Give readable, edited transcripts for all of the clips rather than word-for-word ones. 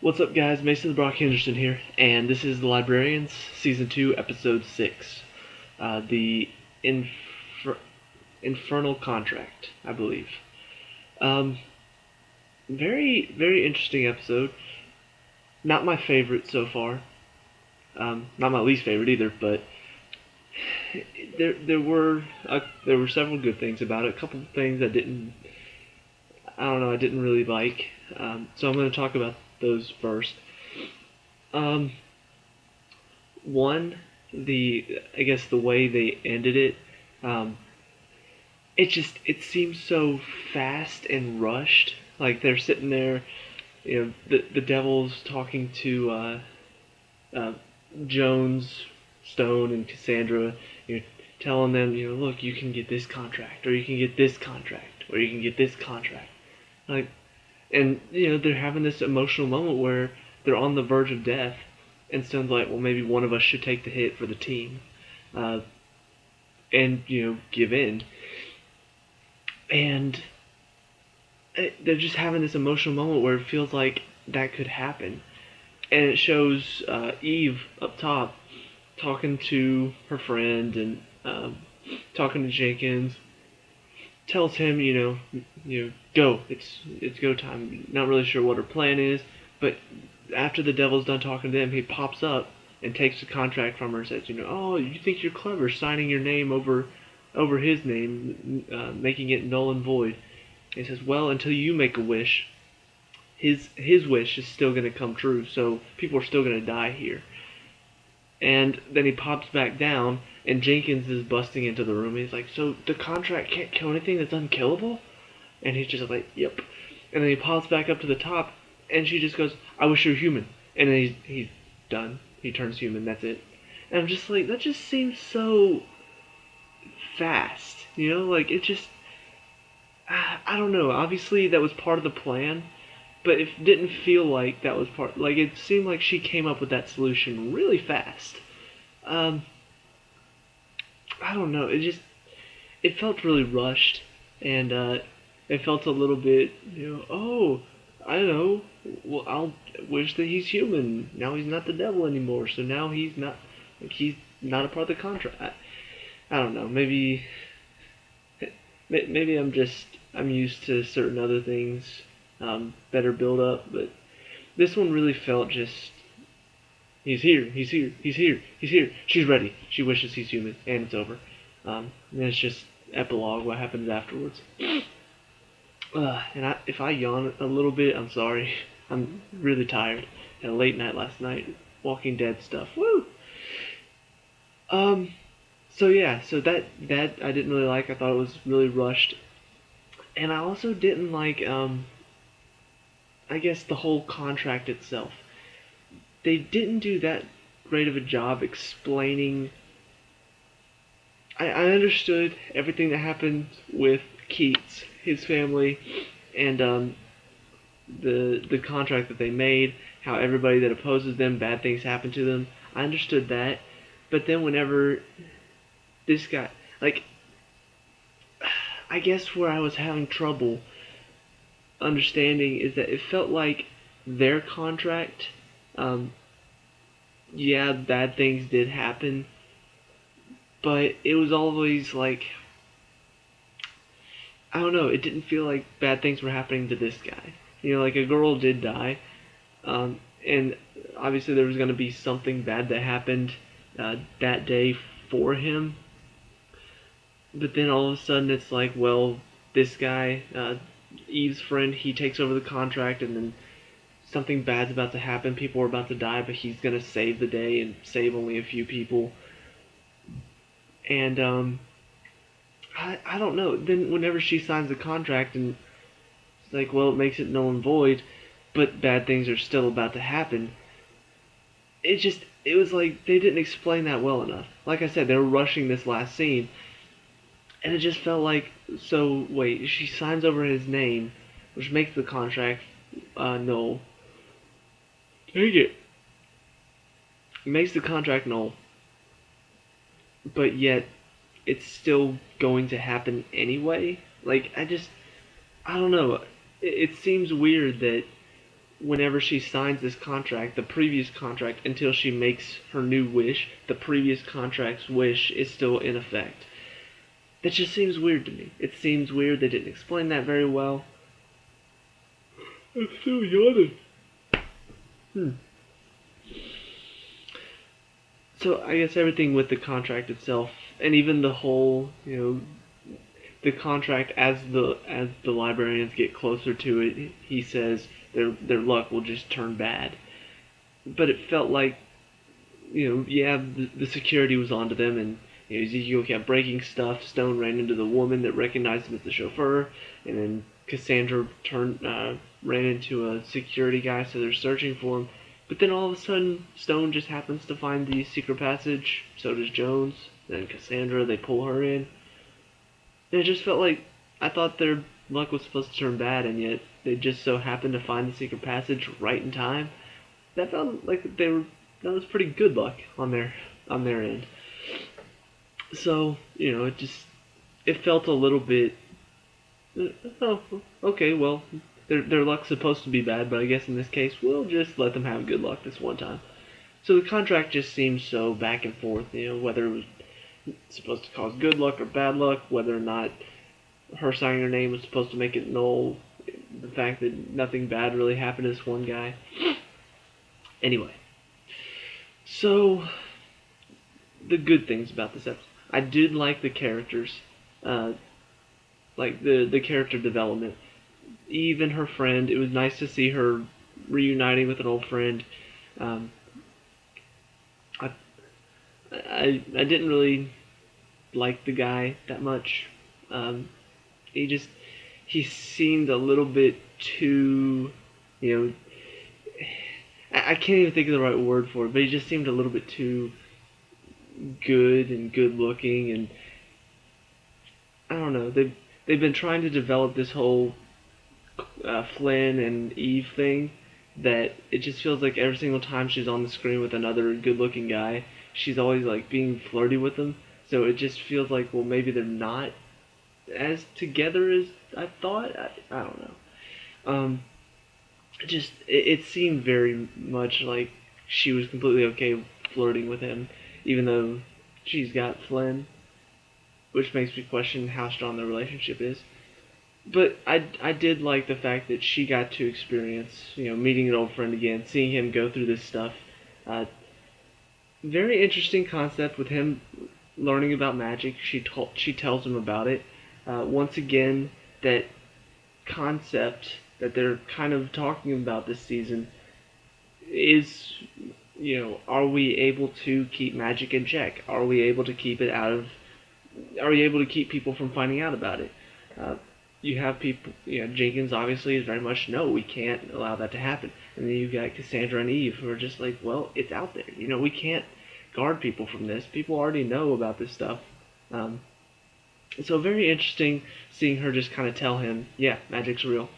What's up, guys? Mason the Brock Henderson here, and this is the Librarians, Season 2, Episode 6. The Infernal Contract, I believe. Um, very interesting episode. Not my favorite so far. Not my least favorite either, but there were several good things about it. A couple of things I didn't really like. So I'm going to talk about those first. Um, One, I guess the way they ended it, um, it seems so fast and rushed. Like they're sitting there, the devil's talking to uh, Jones, Stone, and Cassandra, telling them, look, you can get this contract, or you can get this contract, or you can get this contract. Like, and they're having this emotional moment where they're on the verge of death, and Stone's like, well, maybe one of us should take the hit for the team, uh, and give in. And they're just having this emotional moment where it feels like that could happen, and it shows Eve up top talking to her friend and talking to Jenkins. Tells him, go. It's go time. Not really sure what her plan is, but after the devil's done talking to him, he pops up and takes the contract from her and says, oh, you think you're clever signing your name over his name, making it null and void. And he says, well, until you make a wish, his wish is still going to come true. So people are still going to die here. And then he pops back down, and Jenkins is busting into the room. He's like, so the contract can't kill anything that's unkillable? And he's just like, yep. And then he pops back up to the top, and she just goes, I wish you were human. And then he's done. He turns human, that's it. And I'm just like, that just seems so fast. Like, it just, I don't know. Obviously, that was part of the plan, but it didn't feel like that was part. Like, it seemed like she came up with that solution really fast. Um, I don't know. It felt really rushed, and it felt a little bit, oh, I don't know. Well, I'll wish that he's human. Now he's not the devil anymore, so now he's not a part of the contract. I don't know. Maybe I'm used to certain other things, better build up, but this one really felt just, he's here, he's here, he's here, he's here. She's ready. She wishes he's human, and it's over. And it's just epilogue, what happens afterwards. If I yawn a little bit, I'm sorry. I'm really tired. Had a late night last night. Walking Dead stuff. Woo! So yeah, so that I didn't really like. I thought it was really rushed. And I also didn't like, I guess, the whole contract itself. They didn't do that great of a job explaining. I understood everything that happened with Keats, his family, and the contract that they made, how everybody that opposes them, bad things happen to them. I understood that, but then whenever this guy, like, I guess where I was having trouble understanding is that it felt like their contract, yeah, bad things did happen, but it was always like, I don't know, it didn't feel like bad things were happening to this guy. Like a girl did die, and obviously there was going to be something bad that happened that day for him. But then all of a sudden it's like, well, this guy, Eve's friend, he takes over the contract, and then something bad's about to happen. People are about to die, but he's going to save the day and save only a few people. And I don't know. Then whenever she signs the contract, and it's like, well, it makes it null and void, but bad things are still about to happen. It was like they didn't explain that well enough. Like I said, they were rushing this last scene, and it just felt like, so wait, she signs over his name, which makes the contract null. Take it. It makes the contract null, but yet it's still going to happen anyway. Like, I don't know. It seems weird that whenever she signs this contract, the previous contract, until she makes her new wish, the previous contract's wish is still in effect. That just seems weird to me. It seems weird. They didn't explain that very well. I'm still yawning. So I guess everything with the contract itself, and even the whole, the contract as the librarians get closer to it, he says their luck will just turn bad. But it felt like, the security was onto them, and Ezekiel kept breaking stuff. Stone ran into the woman that recognized him as the chauffeur, and then Cassandra ran into a security guy, so they're searching for him. But then all of a sudden, Stone just happens to find the secret passage. So does Jones. Then Cassandra, they pull her in. And it just felt like, I thought their luck was supposed to turn bad, and yet they just so happened to find the secret passage right in time. That felt like that was pretty good luck on their end. So, it felt a little bit, oh, okay, well, their luck's supposed to be bad, but I guess in this case, we'll just let them have good luck this one time. So the contract just seems so back and forth, whether it was supposed to cause good luck or bad luck, whether or not her signing her name was supposed to make it null, the fact that nothing bad really happened to this one guy. Anyway, so the good things about this episode. I did like the characters, like the character development. Eve and her friend, it was nice to see her reuniting with an old friend. I didn't really like the guy that much. He seemed a little bit too, I can't even think of the right word for it, but he just seemed a little bit too good and good looking, and I don't know. They've been trying to develop this whole Flynn and Eve thing, that it just feels like every single time she's on the screen with another good-looking guy, she's always like being flirty with them. So it just feels like, well, maybe they're not as together as I thought. I don't know. It seemed very much like she was completely okay flirting with him, even though she's got Flynn, which makes me question how strong their relationship is. But I did like the fact that she got to experience, meeting an old friend again, seeing him go through this stuff. Very interesting concept with him learning about magic. She tells him about it. Once again, that concept that they're kind of talking about this season is, are we able to keep magic in check? Are we able to keep it out of? Are we able to keep people from finding out about it? You have people, Jenkins obviously is very much, no, we can't allow that to happen. And then you've got Cassandra and Eve who are just like, well, it's out there. We can't guard people from this. People already know about this stuff. So very interesting seeing her just kind of tell him, yeah, magic's real.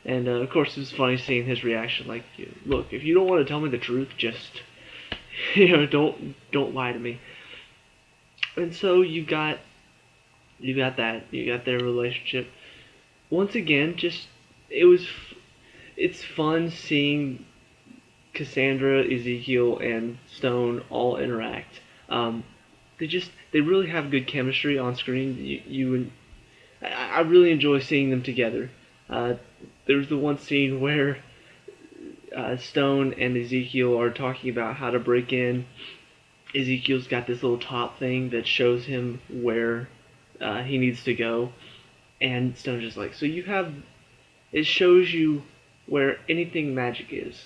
And of course it was funny seeing his reaction, like, look, if you don't want to tell me the truth, just, don't lie to me. And so you got that, you got their relationship. Once again, it's fun seeing Cassandra, Ezekiel, and Stone all interact. They really have good chemistry on screen. I really enjoy seeing them together. There's the one scene where Stone and Ezekiel are talking about how to break in. Ezekiel's got this little top thing that shows him where he needs to go. And Stone's just like, so it shows you where anything magic is.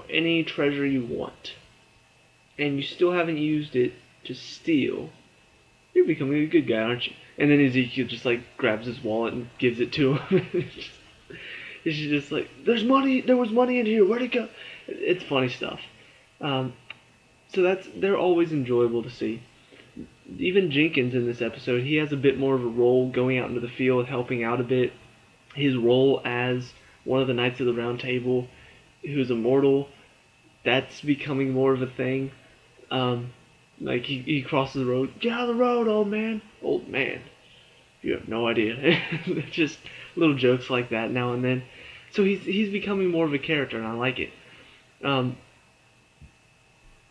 Any treasure you want. And you still haven't used it to steal. You're becoming a good guy, aren't you? And then Ezekiel just like grabs his wallet and gives it to him. It's just like, there was money in here, where'd it go? It's funny stuff. So they're always enjoyable to see. Even Jenkins in this episode, he has a bit more of a role going out into the field, helping out a bit. His role as one of the Knights of the Round Table, who's immortal, that's becoming more of a thing. Like he crosses the road, get out of the road, old man. Old man. You have no idea. Just little jokes like that now and then. So he's becoming more of a character, and I like it. Um,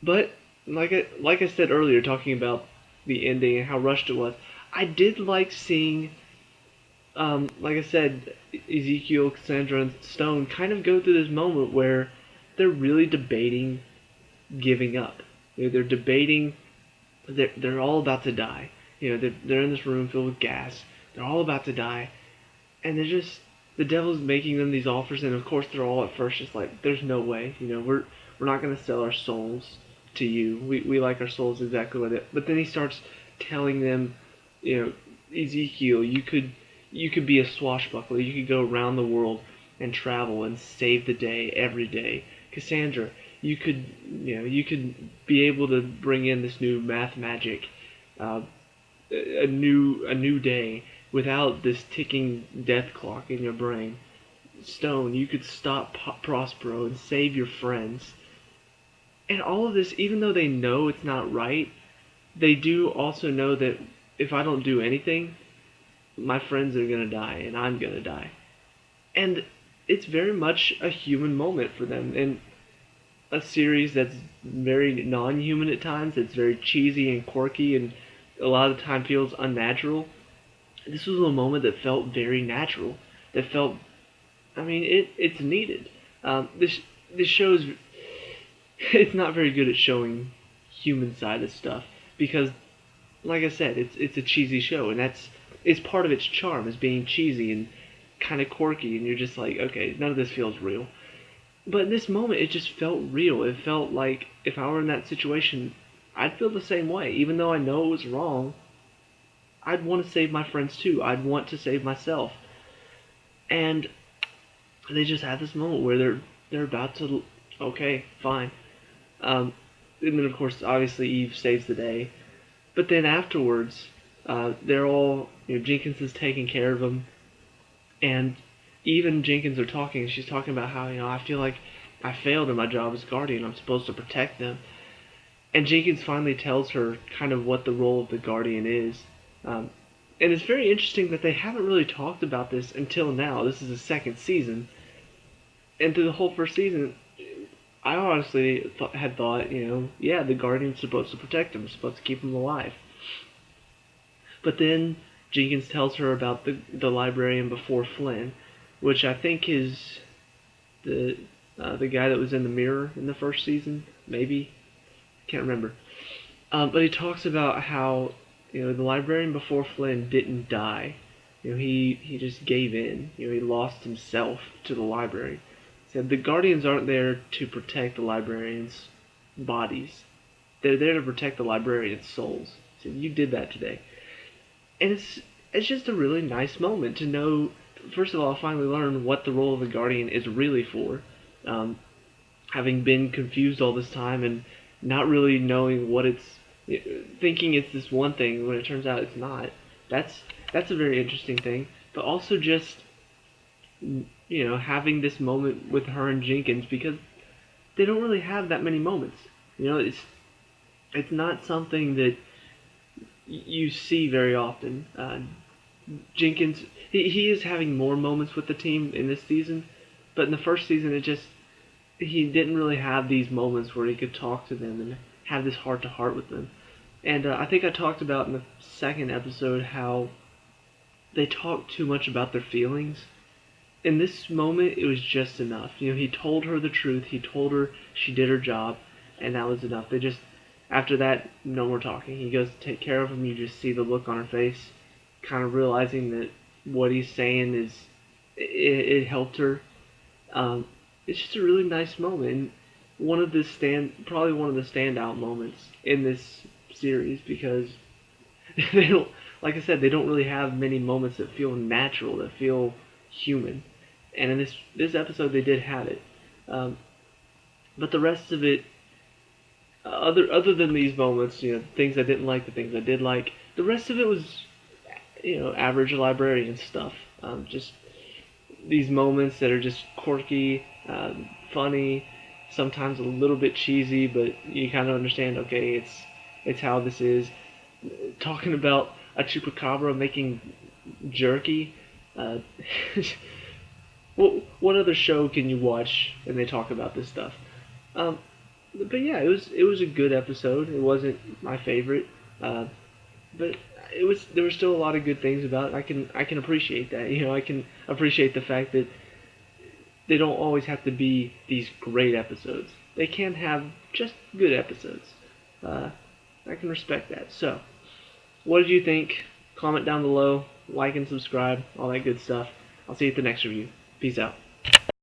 but like I said earlier, talking about the ending and how rushed it was, I did like seeing, like I said, Ezekiel, Cassandra, and Stone kind of go through this moment where they're really debating giving up. They're debating. They're all about to die. They're in this room filled with gas. They're all about to die, and they're just the devil's making them these offers, and of course they're all at first just like, "There's no way. We're not gonna sell our souls to you. We like our souls exactly what it." But then he starts telling them, you know, Ezekiel, you could be a swashbuckler. You could go around the world and travel and save the day every day. Cassandra, you could be able to bring in this new math magic, uh, a new day without this ticking death clock in your brain. Stone, you could stop Prospero and save your friends. And all of this, even though they know it's not right, they do also know that if I don't do anything, my friends are gonna die and I'm gonna die. And it's very much a human moment for them. And a series that's very non-human at times, it's very cheesy and quirky and a lot of the time feels unnatural. This was a moment that felt very natural. That felt, I mean, it's needed. This show's it's not very good at showing human side of stuff because, like I said, it's a cheesy show, and it's part of its charm is being cheesy and kind of quirky, and you're just like, okay, none of this feels real. But in this moment, it just felt real. It felt like if I were in that situation, I'd feel the same way. Even though I know it was wrong, I'd want to save my friends too. I'd want to save myself. And they just have this moment where they're about to, okay, fine. And then of course, obviously Eve saves the day. But then afterwards, they're all, Jenkins is taking care of them, and Eve and Jenkins are talking. And she's talking about how, I feel like I failed in my job as guardian. I'm supposed to protect them. And Jenkins finally tells her kind of what the role of the guardian is. Um, and it's very interesting that they haven't really talked about this until now. This is the second season, and through the whole first season, I honestly had thought, yeah, the guardian's supposed to protect him, supposed to keep him alive. But then Jenkins tells her about the librarian before Flynn, which I think is the guy that was in the mirror in the first season, maybe, can't remember. But he talks about how the librarian before Flynn didn't die. He just gave in. He lost himself to the library. He said the guardians aren't there to protect the librarians' bodies. They're there to protect the librarians' souls. He said you did that today, and it's just a really nice moment to know. First of all, I finally learned what the role of the guardian is really for. Having been confused all this time and not really knowing what thinking it's this one thing when it turns out it's not. That's a very interesting thing. But also just having this moment with her and Jenkins because they don't really have that many moments. It's not something that you see very often. Jenkins he is having more moments with the team in this season, but in the first season he didn't really have these moments where he could talk to them and have this heart to heart with them. And I think I talked about in the second episode how they talk too much about their feelings. In this moment, it was just enough. He told her the truth. He told her she did her job, and that was enough. After that, no more talking. He goes to take care of him. You just see the look on her face, kind of realizing that what he's saying it helped her. It's just a really nice moment. And probably one of the standout moments in this series because they don't, like I said, they don't really have many moments that feel natural, that feel human. And in this episode, they did have it. But the rest of it, other than these moments, things I didn't like, the things I did like, the rest of it was, average librarian stuff. Just these moments that are just quirky, funny, sometimes a little bit cheesy, but you kind of understand. Okay, it's how this is. Talking about a chupacabra making jerky. what other show can you watch and they talk about this stuff? Um, but yeah, it was a good episode. It wasn't my favorite, uh, but there were still a lot of good things about it. I can appreciate that. I can appreciate the fact that they don't always have to be these great episodes. They can have just good episodes. Uh, I can respect that. So, what did you think? Comment down below, like and subscribe, all that good stuff. I'll see you at the next review. Peace out.